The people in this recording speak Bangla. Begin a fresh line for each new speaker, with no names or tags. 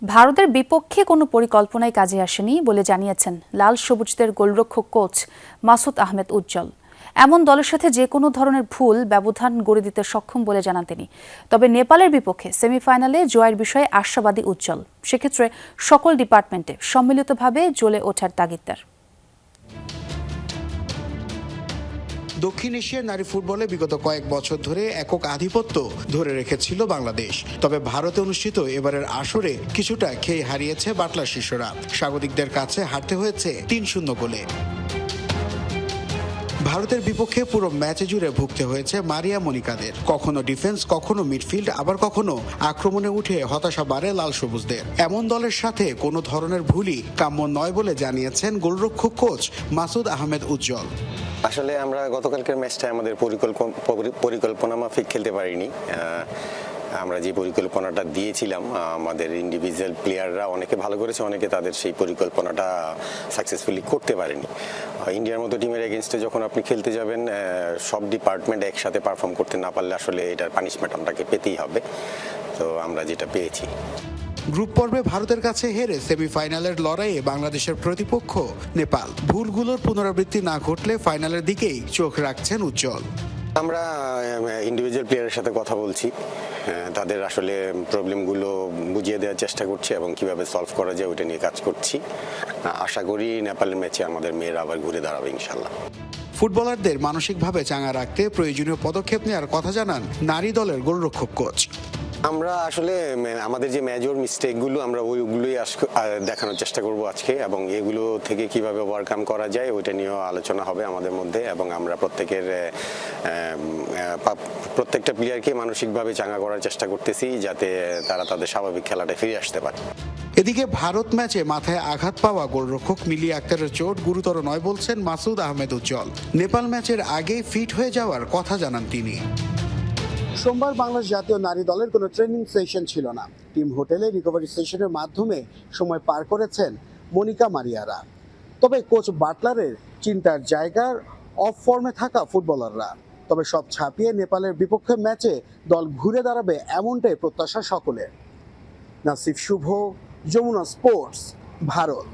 ভারতের বিপক্ষে কোনো পরিকল্পনাই কাজে আসেনি বলে জানিয়েছেন লাল সবুজদের গোলরক্ষক কোচ মাসুদ আহমেদ উজ্জ্বল। এমন দলের সাথে যে কোনো ধরনের ভুল ব্যবধান গড়ে দিতে সক্ষম বলে জানান তিনি। তবে নেপালের বিপক্ষে সেমিফাইনালে জয়ের বিষয়ে আশাবাদী উজ্জ্বল। সেক্ষেত্রে সকল ডিপার্টমেন্টে সম্মিলিতভাবে জ্বলে ওঠার তাগিদ তার।
দক্ষিণ এশিয়ার নারী ফুটবলে বিগত কয়েক বছর ধরে একক আধিপত্য ধরে রেখেছিল বাংলাদেশ। তবে ভারতে অনুষ্ঠিত এবারের আসরে কিছুটা খেয়ে হারিয়েছে বাটলার শিষ্যরা। স্বাগতিকদের কাছে হারতে হয়েছে ৩-০ গোলে। ভারতের বিপক্ষে পুরো ম্যাচে জুড়ে ভুগতে হয়েছে মারিয়া মনিকাদের। কখনো ডিফেন্স, কখনো মিডফিল্ড, আবার কখনো আক্রমণে উঠে হতাশা বাড়ে লাল সবুজদের। এমন দলের সাথে কোনো ধরনের ভুলই কাম্য নয় বলে জানিয়েছেন গোলরক্ষক কোচ মাসুদ আহমেদ উজ্জ্বল।
আসলে আমরা গতকালকের ম্যাচটা আমাদের পরিকল্পনা মাফিক খেলতে পারিনি। আমরা যে পরিকল্পনাটা দিয়েছিলাম, আমাদের ইন্ডিভিজুয়াল প্লেয়াররা অনেকে ভালো করেছে, অনেকে তাদের সেই পরিকল্পনাটা সাকসেসফুলি করতে পারেনি। ইন্ডিয়ার মতো টিমের এগেনস্টে যখন আপনি খেলতে যাবেন, সব ডিপার্টমেন্ট একসাথে পারফর্ম করতে না পারলে আসলে এটার পানিশমেন্ট আপনাকে পেতেই হবে। তো আমরা যেটা পেয়েছি।
গ্রুপ পর্বে ভারতের কাছে হেরে সেমিফাইনালের লড়াইয়ে বাংলাদেশের প্রতিপক্ষ নেপাল। ভুলগুলোর পুনরাবৃত্তি না ঘটলে ফাইনালের দিকেই চোখ রাখছেন উজ্জ্বল।
আমরা ইন্ডিভিজুয়াল প্লেয়ারের সাথে কথা বলছি, তাদের আসলে প্রবলেমগুলো বুঝিয়ে দেওয়ার চেষ্টা করছি এবং কিভাবে সলভ করা যায় ওটা নিয়ে কাজ করছি। আশা করি নেপালের ম্যাচে আমাদের মেয়েরা আবার ঘুরে দাঁড়াবে ইনশাল্লাহ।
ফুটবলারদের মানসিকভাবে চাঙ্গা রাখতে প্রয়োজনীয় পদক্ষেপ নেওয়ার কথা জানান নারী দলের গোলরক্ষক কোচ।
আমরা আসলে আমাদের যে মেজর মিস্টেকগুলো আমরা ওইগুলোই দেখানোর চেষ্টা করব আজকে, এবং এগুলো থেকে কিভাবে ওভারকাম করা যায় ওইটা নিয়েও আলোচনা হবে আমাদের মধ্যে। এবং আমরা প্রত্যেকটা প্লেয়ারকে মানসিকভাবে চাঙ্গা করার চেষ্টা করতেছি যাতে তারা তাদের স্বাভাবিক খেলাটা ফিরে আসতে পারে।
এদিকে ভারত ম্যাচে মাথায় আঘাত পাওয়া গোলরক্ষক মিলি আক্তারের চোট গুরুতর নয় বলছেন মাসুদ আহমেদ উজ্জ্বল। নেপাল ম্যাচের আগেই ফিট হয়ে যাওয়ার কথা জানান তিনি। সোমবার বাংলাদেশ জাতীয় নারী দলের কোনো ট্রেনিং সেশন ছিল না। টিম হোটেলে রিকভারি সেশনের মাধ্যমে সময় পার করেছেন মনিকা মারিয়ারা। তবে কোচ বাটলারের চিন্তার জায়গার অফ ফর্মে থাকা ফুটবলাররা। তবে সব ছাপিয়ে নেপালের বিপক্ষে ম্যাচে দল ঘুরে দাঁড়াবে এমনটাই প্রত্যাশা সকলের। নাসিফ শুভ, যমুনা স্পোর্টস, ভারত।